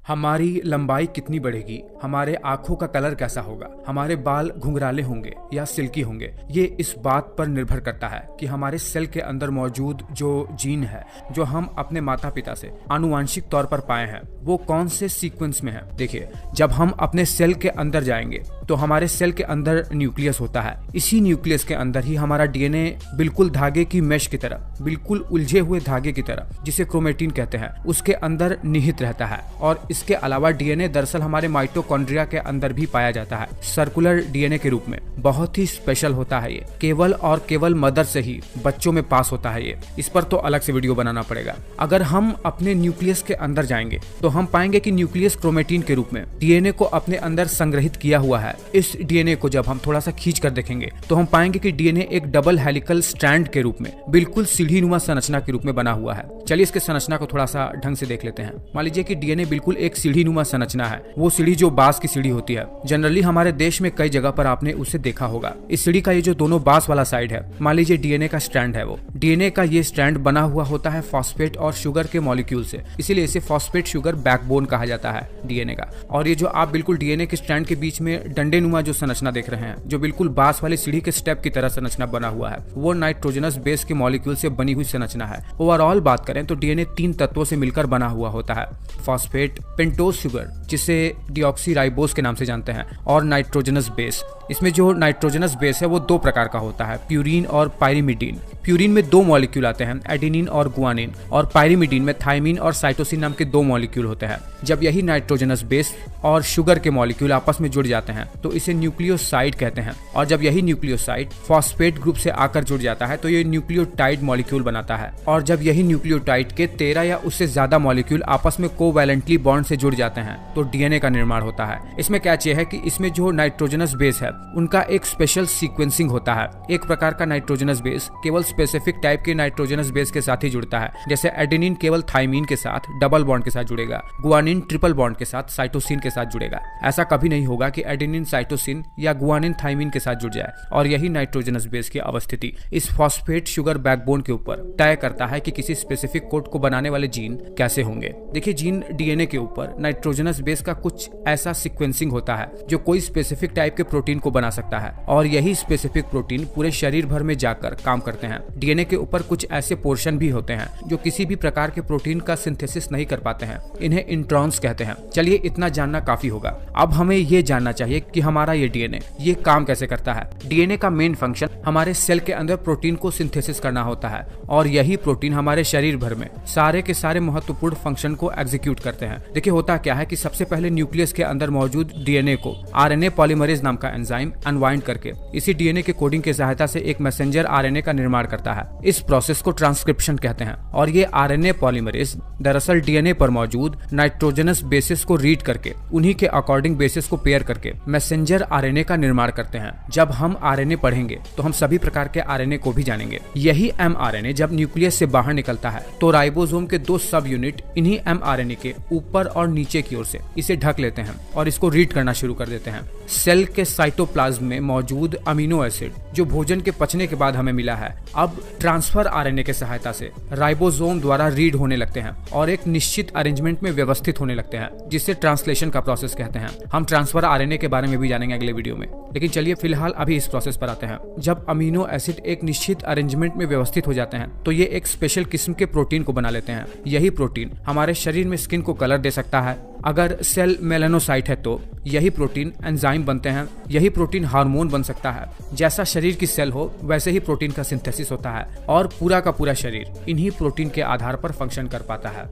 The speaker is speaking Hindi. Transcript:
हमारी लंबाई कितनी बढ़ेगी, हमारे आंखों का कलर कैसा होगा, हमारे बाल घुंघराले होंगे या सिल्की होंगे, ये इस बात पर निर्भर करता है कि हमारे सेल के अंदर मौजूद जो जीन है जो हम अपने माता पिता से आनुवांशिक तौर पर पाए हैं वो कौन से सीक्वेंस में है। देखिए, जब हम अपने सेल के अंदर जाएंगे तो हमारे सेल के अंदर न्यूक्लियस होता है। इसी न्यूक्लियस के अंदर ही हमारा डीएनए बिल्कुल धागे की मेश की तरह, बिल्कुल उलझे हुए धागे की तरह, जिसे क्रोमेटिन कहते हैं, उसके अंदर निहित रहता है। और इसके अलावा डीएनए दरअसल हमारे माइटोकॉन्ड्रिया के अंदर भी पाया जाता है, सर्कुलर डीएनए के रूप में। बहुत ही स्पेशल होता है ये, केवल और केवल मदर से ही बच्चों में पास होता है ये। इस पर तो अलग से वीडियो बनाना पड़ेगा। अगर हम अपने न्यूक्लियस के अंदर जाएंगे तो हम पाएंगे कि न्यूक्लियस क्रोमेटिन के रूप में डीएनए को अपने अंदर संग्रहित किया हुआ है। इस डीएनए को जब हम थोड़ा सा खींच कर देखेंगे तो हम पाएंगे कि डीएनए एक डबल हेलिकल स्ट्रैंड के रूप में, बिल्कुल सीढ़ीनुमा संरचना के रूप में बना हुआ है। चलिए इसके संरचना को थोड़ा सा ढंग से देख लेते हैं। मान लीजिए कि डीएनए बिल्कुल एक सीढ़ीनुमा संरचना है। वो सीढ़ी जो बांस की सीढ़ी होती है, जनरली हमारे देश में कई जगह पर आपने उसे देखा होगा। इस सीढ़ी का ये जो दोनों बांस वाला साइड है, मान लीजिए डीएनए का स्ट्रैंड है। वो डीएनए का ये स्ट्रैंड बना हुआ होता है फॉस्फेट और शुगर के मॉलिक्यूल से, इसीलिए इसे फॉस्फेट शुगर बैकबोन कहा जाता है डीएनए का। और ये जो आप बिल्कुल डीएनए के स्ट्रैंड के बीच में डंडेनुमा जो संरचना देख रहे हैं, जो बिल्कुल बांस वाली सीढ़ी के स्टेप की तरह संरचना बना हुआ है, वो नाइट्रोजनस बेस के मॉलिक्यूल से बनी हुई संरचना है। ओवरऑल बात करें तो डीएनए 3 तत्वों से मिलकर बना हुआ होता है, फॉस्फेट, पेंटोज शुगर जिसे डीऑक्सीराइबोस के नाम से जानते हैं, और नाइट्रोजनस बेस। इसमें जो नाइट्रोजनस बेस है वो 2 प्रकार का होता है, प्यूरीन और पायरिमिडीन। प्यूरीन में 2 मॉलिक्यूल आते हैं, एडेनिन और गुआनिन, और पायरिमिडीन में थाइमिन और साइटोसिन नाम के 2 मॉलिक्यूल होते हैं। जब यही नाइट्रोजनस बेस और शुगर के मॉलिक्यूल आपस में जुड़ जाते हैं तो इसे न्यूक्लियोसाइड कहते हैं। और जब यही न्यूक्लियोसाइड फॉस्फेट ग्रुप से आकर जुड़ जाता है तो ये न्यूक्लियोटाइड मॉलिक्यूल बनाता है। और जब यही न्यूक्लियोटाइड के 13 या उससे ज्यादा मॉलिक्यूल आपस में कोवैलेंटली बॉन्ड से जुड़ जाते हैं तो डीएनए का निर्माण होता है। इसमें कैच ये है कि इसमें जो नाइट्रोजनस बेस है उनका एक स्पेशल सीक्वेंसिंग होता है। एक प्रकार का नाइट्रोजनस बेस केवल स्पेसिफिक टाइप के नाइट्रोजनस बेस के साथ ही जुड़ता है, जैसे एडेनिन केवल थाइमिन के साथ डबल बॉन्ड के साथ जुड़ेगा, गुआनिन ट्रिपल बॉन्ड के साथ साइटोसिन के साथ जुड़ेगा। ऐसा कभी नहीं होगा कि एडेनिन साइटोसिन या गुआनिन थाइमिन के साथ जुड़ जाए। और यही नाइट्रोजनस बेस की अवस्थिति इस फॉस्फेट शुगर बैकबोन के ऊपर तय करता है कि किसी स्पेसिफिक कोड को बनाने वाले जीन कैसे होंगे। देखिए, जीन डीएनए के ऊपर नाइट्रोजनस बेस का कुछ ऐसा सीक्वेंसिंग होता है जो कोई स्पेसिफिक टाइप के प्रोटीन को बना सकता है, और यही स्पेसिफिक प्रोटीन पूरे शरीर भर में जाकर काम करते हैं। डीएनए के ऊपर कुछ ऐसे पोर्शन भी होते हैं जो किसी भी प्रकार के प्रोटीन का सिंथेसिस नहीं कर पाते हैं, इन्हें इंट्रॉन्स कहते हैं। चलिए, इतना जानना काफी होगा। अब हमें ये जानना चाहिए कि हमारा ये डीएनए ये काम कैसे करता है। डीएनए का मेन फंक्शन हमारे सेल के अंदर प्रोटीन को सिंथेसिस करना होता है, और यही प्रोटीन हमारे शरीर भर में सारे के सारे महत्वपूर्ण फंक्शन को एग्जीक्यूट करते हैं। देखिए, होता क्या है कि सबसे पहले न्यूक्लियस के अंदर मौजूद डीएनए को आरएनए पॉलीमरेज नाम का एंजाइम अनवाइंड करके इसी डीएनए के कोडिंग की सहायता से एक मैसेंजर आरएनए का निर्माण करता है। इस प्रोसेस को ट्रांसक्रिप्शन कहते हैं। और ये आरएनए पॉलीमरेज दरअसल डीएनए पर मौजूद नाइट्रोजनस बेसिस को रीड करके उन्हीं के अकॉर्डिंग बेसिस को पेयर करके मैसेंजर आरएनए का निर्माण करते हैं। जब हम आरएनए पढ़ेंगे तो हम सभी प्रकार के आरएनए को भी जानेंगे। यही एमआरएनए जब न्यूक्लियस से बाहर निकलता है तो राइबोसोम के 2 सब यूनिट इन्हीं एमआरएनए के ऊपर और नीचे की ओर से इसे ढक लेते हैं और इसको रीड करना शुरू कर देते हैं। सेल के साइटोप्लाज्म में मौजूद अमीनो एसिड जो भोजन के पचने के बाद हमें मिला है, अब ट्रांसफर आरएनए के सहायता से राइबोसोम द्वारा रीड होने लगते हैं और एक निश्चित अरेंजमेंट में व्यवस्थित होने लगते हैं, जिससे ट्रांसलेशन का प्रोसेस कहते हैं। हम ट्रांसफर आरएनए के बारे में भी जानेंगे अगले वीडियो में, लेकिन चलिए फिलहाल अभी इस प्रोसेस पर आते हैं। जब अमीनो एसिड एक निश्चित अरेंजमेंट में व्यवस्थित हो जाते हैं तो ये एक स्पेशल किस्म के प्रोटीन को बना लेते हैं। यही प्रोटीन हमारे शरीर में स्किन को कलर दे सकता है। अगर सेल मेलानोसाइट है तो यही प्रोटीन एंजाइम बनते हैं। यही प्रोटीन हार्मोन बन सकता है। जैसा शरीर की सेल हो वैसे ही प्रोटीन का सिंथेसिस होता है, और पूरा का पूरा शरीर इन्हीं प्रोटीन के आधार पर फंक्शन कर पाता है।